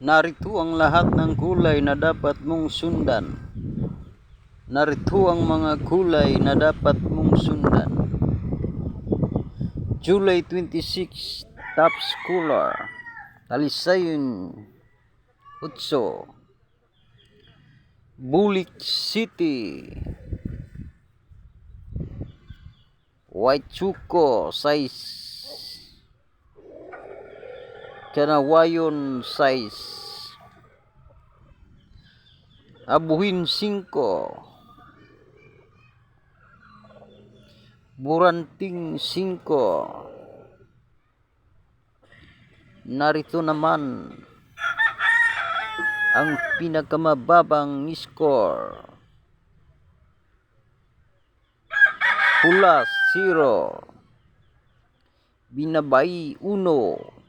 Narito ang lahat ng kulay na dapat mong sundan. Narito ang mga kulay na dapat mong sundan. July 26, Tops Color, Talisayon, Utso, Bulik City, Huaychuco size, Canawayon size, Abuhin 5, Buranting 5. Narito naman ang pinakamababang score. Pula 0, Binabay 1,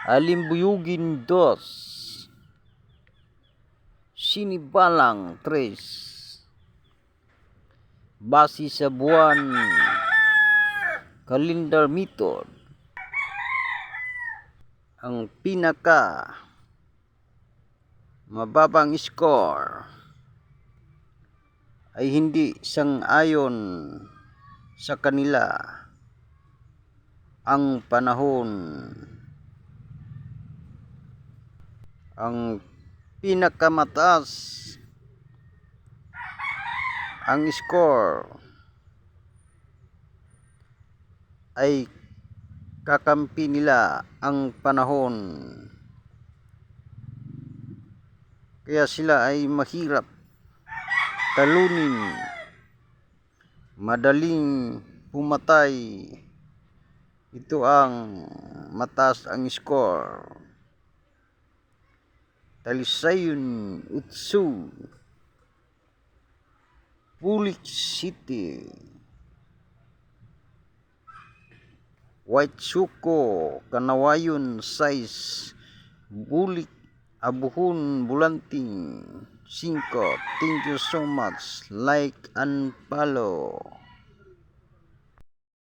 Alimbuyugin 2, Sinibalang 3. Base sa buwan, calendar method, ang pinaka mababang score ay hindi sang-ayon sa kanila ang panahon. Ang pinakamataas ang score ay kakampi nila ang panahon, kaya sila ay mahirap talunin, madaling pumatay. Ito ang mataas ang score. Talisayon, Utso, Bulik City, Huaychuco, Canawayon size, Bulik, Abuhon, Bulanting 5. Thank you so much. Like and follow.